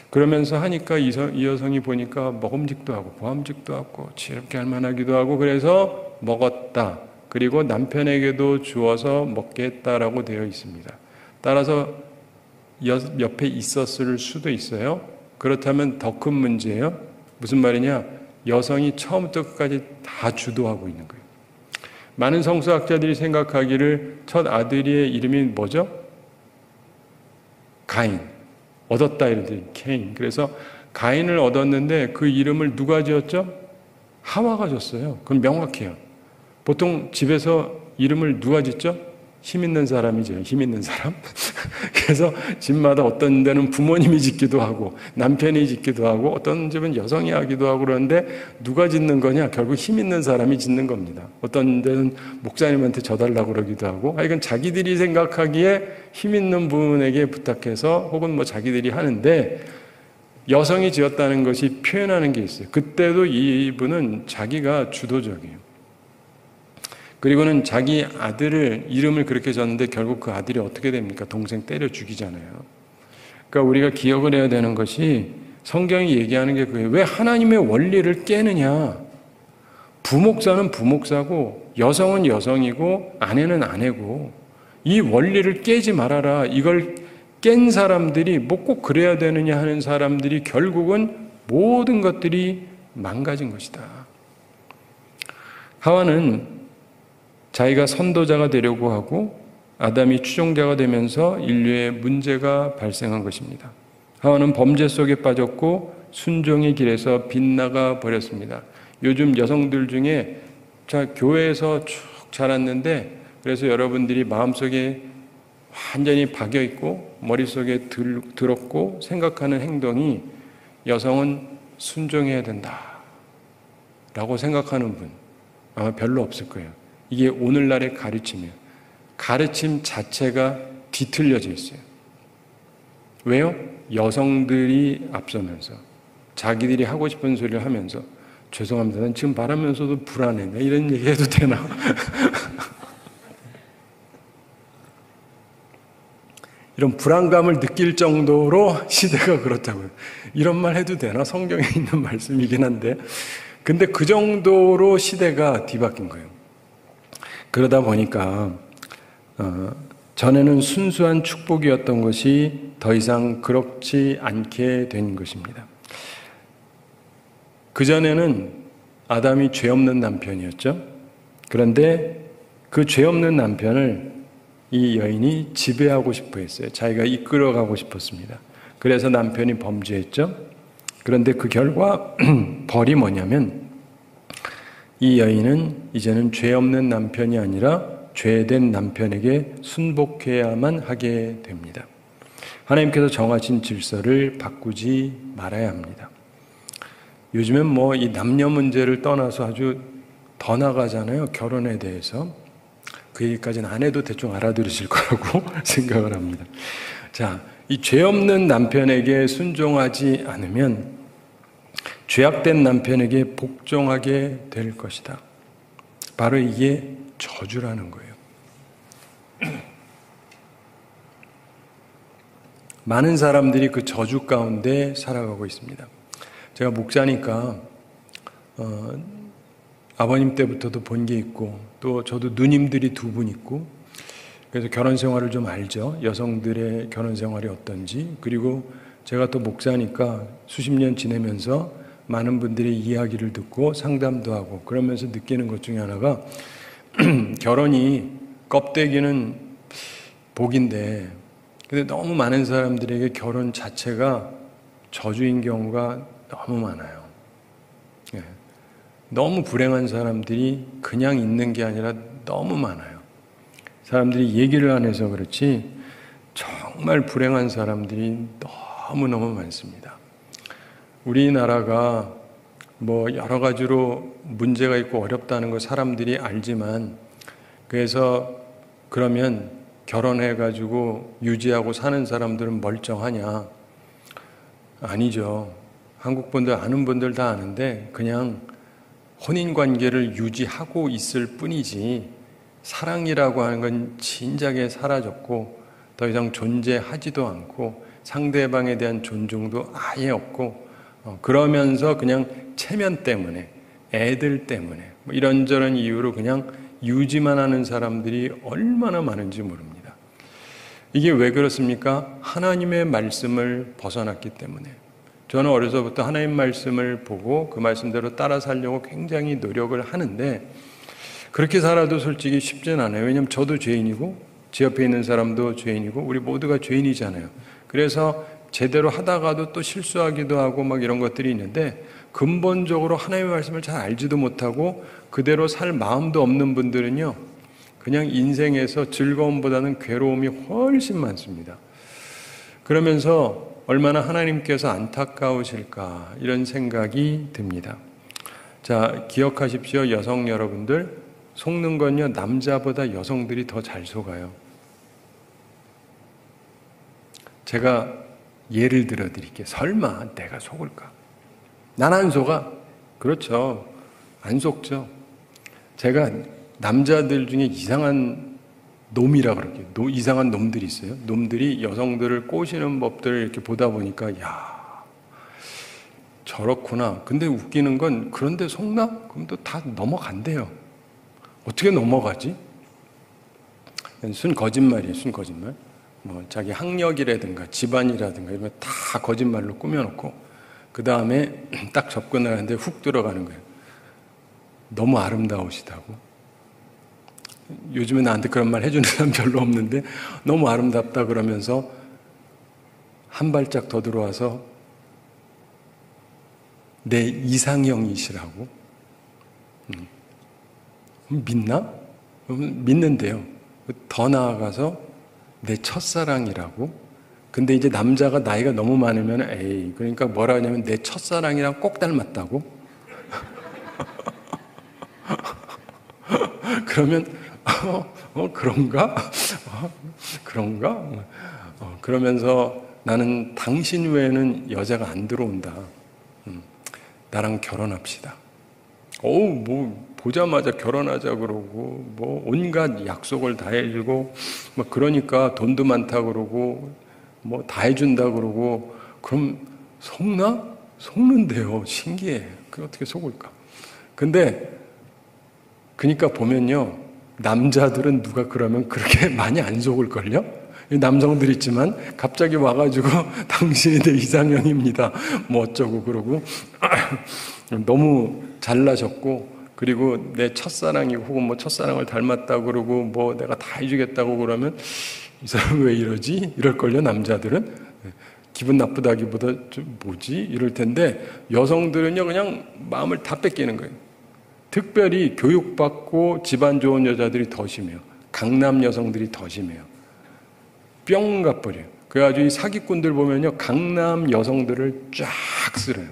그러면서 하니까 이 여성이 보니까 먹음직도 하고 보암직도 하고 지혜롭게 할 만하기도 하고, 그래서 먹었다. 그리고 남편에게도 주어서 먹게 했다라고 되어 있습니다. 따라서 옆에 있었을 수도 있어요. 그렇다면 더 큰 문제예요. 무슨 말이냐? 여성이 처음부터 끝까지 다 주도하고 있는 거예요. 많은 성서학자들이 생각하기를 첫 아들의 이름이 뭐죠? 가인. 얻었다 이러더니 케인. 그래서 가인을 얻었는데 그 이름을 누가 지었죠? 하와가 줬어요. 그건 명확해요. 보통 집에서 이름을 누가 짓죠? 힘 있는 사람이죠. 힘 있는 사람. 그래서 집마다 어떤 데는 부모님이 짓기도 하고 남편이 짓기도 하고 어떤 집은 여성이 하기도 하고, 그런데 누가 짓는 거냐? 결국 힘 있는 사람이 짓는 겁니다. 어떤 데는 목사님한테 져달라고 그러기도 하고, 이건 자기들이 생각하기에 힘 있는 분에게 부탁해서 혹은 뭐 자기들이 하는데, 여성이 지었다는 것이 표현하는 게 있어요. 그때도 이분은 자기가 주도적이에요. 그리고는 자기 아들을 이름을 그렇게 줬는데 결국 그 아들이 어떻게 됩니까? 동생 때려 죽이잖아요. 그러니까 우리가 기억을 해야 되는 것이, 성경이 얘기하는 게 그게 왜 하나님의 원리를 깨느냐? 부목사는 부목사고 여성은 여성이고 아내는 아내고, 이 원리를 깨지 말아라. 이걸 깬 사람들이 뭐 꼭 그래야 되느냐 하는 사람들이 결국은 모든 것들이 망가진 것이다. 하와는 자기가 선도자가 되려고 하고 아담이 추종자가 되면서 인류의 문제가 발생한 것입니다. 하와는 범죄 속에 빠졌고 순종의 길에서 빗나가 버렸습니다. 요즘 여성들 중에 교회에서 쭉 자랐는데, 그래서 여러분들이 마음속에 완전히 박여있고 머릿속에 들었고 생각하는 행동이 여성은 순종해야 된다 라고 생각하는 분 아마 별로 없을 거예요. 이게 오늘날의 가르침이에요. 가르침 자체가 뒤틀려져 있어요. 왜요? 여성들이 앞서면서 자기들이 하고 싶은 소리를 하면서, 죄송합니다. 난 지금 말하면서도 불안해. 이런 얘기 해도 되나? 이런 불안감을 느낄 정도로 시대가 그렇다고요. 이런 말 해도 되나? 성경에 있는 말씀이긴 한데. 근데 그 정도로 시대가 뒤바뀐 거예요. 그러다 보니까 전에는 순수한 축복이었던 것이 더 이상 그렇지 않게 된 것입니다. 그전에는 아담이 죄 없는 남편이었죠. 그런데 그 죄 없는 남편을 이 여인이 지배하고 싶어 했어요. 자기가 이끌어가고 싶었습니다. 그래서 남편이 범죄했죠. 그런데 그 결과 벌이 뭐냐면, 이 여인은 이제는 죄 없는 남편이 아니라 죄된 남편에게 순복해야만 하게 됩니다. 하나님께서 정하신 질서를 바꾸지 말아야 합니다. 요즘엔 뭐 이 남녀 문제를 떠나서 아주 더 나가잖아요. 결혼에 대해서. 그 얘기까지는 안 해도 대충 알아들으실 거라고 생각을 합니다. 자, 이 죄 없는 남편에게 순종하지 않으면 죄악된 남편에게 복종하게 될 것이다. 바로 이게 저주라는 거예요. 많은 사람들이 그 저주 가운데 살아가고 있습니다. 제가 목사니까 아버님 때부터도 본 게 있고 또 저도 누님들이 두 분 있고 그래서 결혼 생활을 좀 알죠. 여성들의 결혼 생활이 어떤지. 그리고 제가 또 목사니까 수십 년 지내면서 많은 분들의 이야기를 듣고 상담도 하고 그러면서 느끼는 것 중에 하나가 결혼이 껍데기는 복인데 근데 너무 많은 사람들에게 결혼 자체가 저주인 경우가 너무 많아요. 예. 너무 불행한 사람들이 그냥 있는 게 아니라 너무 많아요. 사람들이 얘기를 안 해서 그렇지 정말 불행한 사람들이 너무너무 많습니다. 우리나라가 뭐 여러 가지로 문제가 있고 어렵다는 걸 사람들이 알지만 그래서 그러면 결혼해가지고 유지하고 사는 사람들은 멀쩡하냐? 아니죠. 한국 분들 아는 분들 다 아는데 그냥 혼인관계를 유지하고 있을 뿐이지 사랑이라고 하는 건 진작에 사라졌고 더 이상 존재하지도 않고 상대방에 대한 존중도 아예 없고 그러면서 그냥 체면 때문에 애들 때문에 뭐 이런저런 이유로 그냥 유지만 하는 사람들이 얼마나 많은지 모릅니다. 이게 왜 그렇습니까? 하나님의 말씀을 벗어났기 때문에. 저는 어려서부터 하나님 말씀을 보고 그 말씀대로 따라 살려고 굉장히 노력을 하는데 그렇게 살아도 솔직히 쉽진 않아요. 왜냐하면 저도 죄인이고 제 옆에 있는 사람도 죄인이고 우리 모두가 죄인이잖아요. 그래서 제대로 하다가도 또 실수하기도 하고 막 이런 것들이 있는데 근본적으로 하나님의 말씀을 잘 알지도 못하고 그대로 살 마음도 없는 분들은요 그냥 인생에서 즐거움보다는 괴로움이 훨씬 많습니다. 그러면서 얼마나 하나님께서 안타까우실까 이런 생각이 듭니다. 자, 기억하십시오. 여성 여러분들, 속는 건요 남자보다 여성들이 더 잘 속아요. 제가 예를 들어 드릴게요. 설마 내가 속을까? 난 안 속아. 그렇죠. 안 속죠. 제가 남자들 중에 이상한 놈이라 그럴게요. 이상한 놈들이 있어요. 놈들이 여성들을 꼬시는 법들을 이렇게 보다 보니까 야 저렇구나. 근데 웃기는 건 그런데 속나? 그럼 또 다 넘어간대요. 어떻게 넘어가지? 순 거짓말이에요. 순 거짓말. 뭐 자기 학력이라든가 집안이라든가 이런 거 다 거짓말로 꾸며놓고 그 다음에 딱 접근을 하는데 훅 들어가는 거예요. 너무 아름다우시다고. 요즘에 나한테 그런 말 해주는 사람 별로 없는데 너무 아름답다 그러면서 한 발짝 더 들어와서 내 이상형이시라고. 믿나? 믿는데요. 더 나아가서 내 첫사랑이라고. 근데 이제 남자가 나이가 너무 많으면 에이 그러니까 뭐라 하냐면 내 첫사랑이랑 꼭 닮았다고. 그러면 그런가? 그런가? 그러면서 나는 당신 외에는 여자가 안 들어온다. 나랑 결혼합시다. 뭐 보자마자 결혼하자 그러고 뭐 온갖 약속을 다 해주고 뭐 그러니까 돈도 많다 그러고 뭐 다 해준다 그러고 그럼 속나? 속는데요. 신기해. 그게 어떻게 속을까? 근데 그러니까 보면요. 남자들은 누가 그러면 그렇게 많이 안 속을걸요? 남성들 있지만 갑자기 와가지고 당신이 내 이상형입니다. 뭐 어쩌고 그러고 너무 잘나셨고 그리고 내 첫사랑이고 혹은 뭐 첫사랑을 닮았다고 그러고 뭐 내가 다 해주겠다고 그러면 이 사람 왜 이러지? 이럴걸요 남자들은. 기분 나쁘다기보다 좀 뭐지? 이럴 텐데 여성들은요 그냥 마음을 다 뺏기는 거예요. 특별히 교육받고 집안 좋은 여자들이 더 심해요. 강남 여성들이 더 심해요. 뿅 가버려요. 그래가지고 이 사기꾼들 보면요 강남 여성들을 쫙 쓸어요.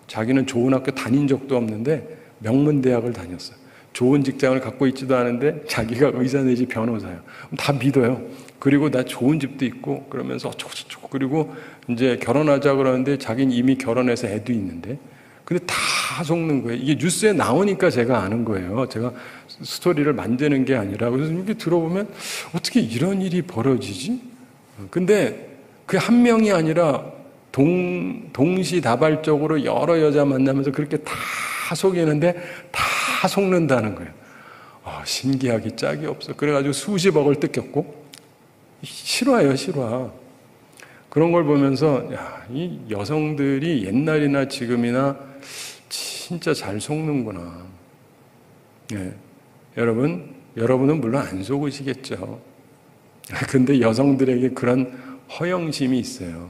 자기는 좋은 학교 다닌 적도 없는데 명문대학을 다녔어요. 좋은 직장을 갖고 있지도 않은데 자기가 의사 내지 변호사예요. 다 믿어요. 그리고 나 좋은 집도 있고 그러면서 어쩌고저쩌고 그리고 이제 결혼하자 그러는데 자기는 이미 결혼해서 애도 있는데 근데 다 속는 거예요. 이게 뉴스에 나오니까 제가 아는 거예요. 제가 스토리를 만드는 게 아니라. 그래서 이렇게 들어보면 어떻게 이런 일이 벌어지지? 근데 그 한 명이 아니라 동시다발적으로 여러 여자 만나면서 그렇게 다 속이는데 다 속는다는 거예요. 신기하기 짝이 없어. 그래가지고 수십억을 뜯겼고 실화예요, 실화. 그런 걸 보면서 이 여성들이 옛날이나 지금이나 진짜 잘 속는구나. 예. 여러분은 물론 안 속으시겠죠. 근데 여성들에게 그런 허영심이 있어요.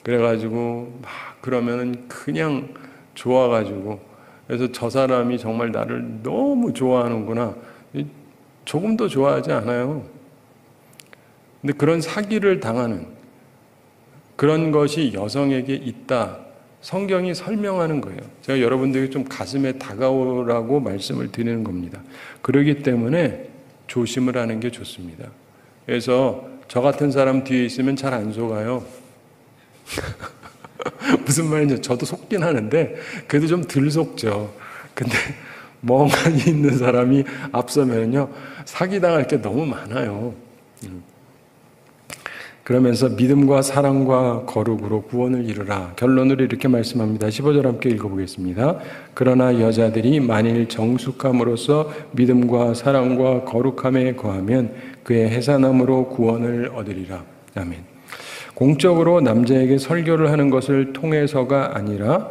그래가지고 막 그러면은 그냥 좋아가지고 그래서 저 사람이 정말 나를 너무 좋아하는구나. 조금도 좋아하지 않아요. 근데 그런 사기를 당하는 그런 것이 여성에게 있다. 성경이 설명하는 거예요. 제가 여러분들에게 좀 가슴에 다가오라고 말씀을 드리는 겁니다. 그렇기 때문에 조심을 하는 게 좋습니다. 그래서 저 같은 사람 뒤에 있으면 잘 안 속아요. 무슨 말인지 저도 속긴 하는데 그래도 좀 덜 속죠. 근데 멍하니 있는 사람이 앞서면요 사기당할 게 너무 많아요. 그러면서 믿음과 사랑과 거룩으로 구원을 이루라. 결론으로 이렇게 말씀합니다. 15절 함께 읽어보겠습니다. 그러나 여자들이 만일 정숙함으로써 믿음과 사랑과 거룩함에 거하면 그의 해산함으로 구원을 얻으리라. 아멘. 공적으로 남자에게 설교를 하는 것을 통해서가 아니라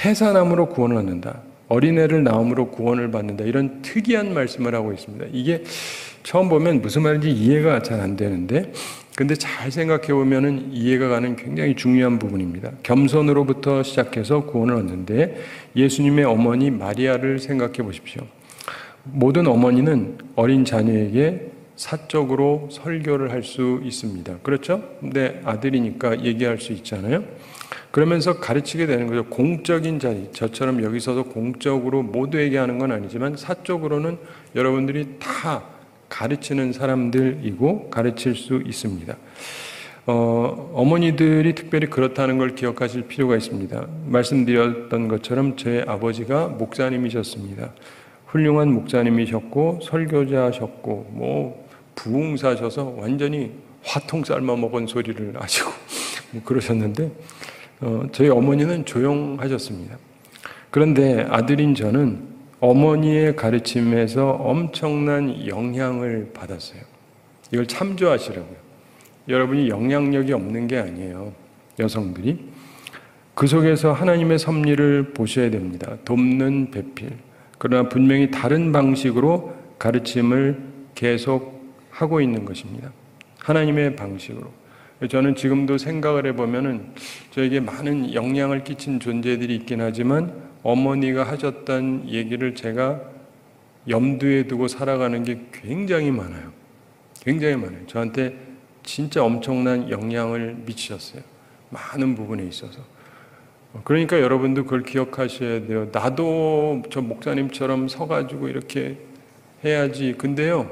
해산함으로 구원을 얻는다. 어린애를 낳음으로 구원을 받는다. 이런 특이한 말씀을 하고 있습니다. 이게 처음 보면 무슨 말인지 이해가 잘 안 되는데 근데 잘 생각해 보면은 이해가 가는 굉장히 중요한 부분입니다. 겸손으로부터 시작해서 구원을 얻는데 예수님의 어머니 마리아를 생각해 보십시오. 모든 어머니는 어린 자녀에게 사적으로 설교를 할 수 있습니다. 그렇죠? 근데 아들이니까 얘기할 수 있잖아요. 그러면서 가르치게 되는 거죠. 공적인 자리, 저처럼 여기서도 공적으로 모두에게 하는 건 아니지만 사적으로는 여러분들이 다 가르치는 사람들이고 가르칠 수 있습니다. 어머니들이 특별히 그렇다는 걸 기억하실 필요가 있습니다. 말씀드렸던 것처럼 제 아버지가 목사님이셨습니다. 훌륭한 목사님이셨고 설교자셨고 부흥사셔서 완전히 화통 삶아 먹은 소리를 하시고 그러셨는데 저희 어머니는 조용하셨습니다. 그런데 아들인 저는 어머니의 가르침에서 엄청난 영향을 받았어요. 이걸 참조하시라고요. 여러분이 영향력이 없는 게 아니에요. 여성들이. 그 속에서 하나님의 섭리를 보셔야 됩니다. 돕는 배필. 그러나 분명히 다른 방식으로 가르침을 계속 하고 있는 것입니다. 하나님의 방식으로. 저는 지금도 생각을 해보면은 저에게 많은 영향을 끼친 존재들이 있긴 하지만 어머니가 하셨던 얘기를 제가 염두에 두고 살아가는 게 굉장히 많아요. 굉장히 많아요. 저한테 진짜 엄청난 영향을 미치셨어요. 많은 부분에 있어서. 그러니까 여러분도 그걸 기억하셔야 돼요. 나도 저 목사님처럼 서가지고 이렇게 해야지. 근데요,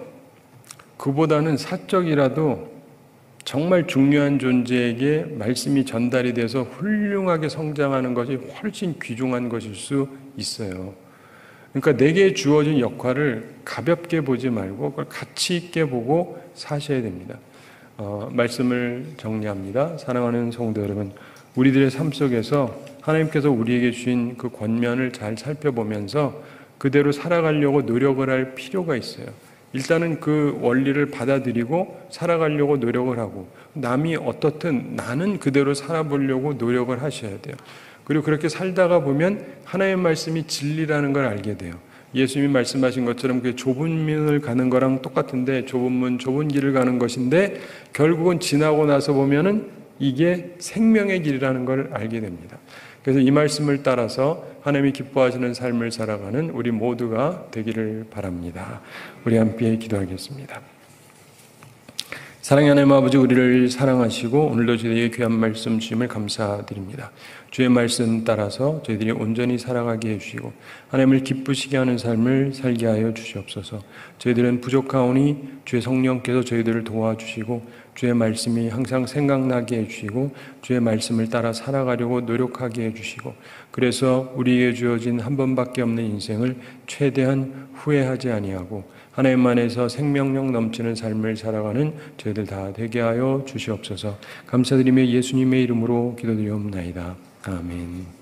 그보다는 사적이라도 정말 중요한 존재에게 말씀이 전달이 돼서 훌륭하게 성장하는 것이 훨씬 귀중한 것일 수 있어요. 그러니까 내게 주어진 역할을 가볍게 보지 말고 그걸 가치 있게 보고 사셔야 됩니다. 말씀을 정리합니다. 사랑하는 성도 여러분, 우리들의 삶 속에서 하나님께서 우리에게 주신 그 권면을 잘 살펴보면서 그대로 살아가려고 노력을 할 필요가 있어요. 일단은 그 원리를 받아들이고 살아가려고 노력을 하고 남이 어떻든 나는 그대로 살아보려고 노력을 하셔야 돼요. 그리고 그렇게 살다가 보면 하나님의 말씀이 진리라는 걸 알게 돼요. 예수님이 말씀하신 것처럼 그 좁은 문을 가는 거랑 똑같은데 좁은 문, 좁은 길을 가는 것인데 결국은 지나고 나서 보면은 이게 생명의 길이라는 걸 알게 됩니다. 그래서 이 말씀을 따라서 하나님이 기뻐하시는 삶을 살아가는 우리 모두가 되기를 바랍니다. 우리 함께 기도하겠습니다. 사랑의 하나님 아버지, 우리를 사랑하시고 오늘도 저희에게 귀한 말씀 주심을 감사드립니다. 주의 말씀 따라서 저희들이 온전히 살아가게 해주시고 하나님을 기쁘시게 하는 삶을 살게 하여 주시옵소서. 저희들은 부족하오니 주의 성령께서 저희들을 도와주시고 주의 말씀이 항상 생각나게 해주시고 주의 말씀을 따라 살아가려고 노력하게 해주시고, 그래서 우리에게 주어진 한 번밖에 없는 인생을 최대한 후회하지 아니하고 하나님 안에서 생명력 넘치는 삶을 살아가는 저희들 다 되게 하여 주시옵소서. 감사드리며 예수님의 이름으로 기도드리옵나이다. 아멘.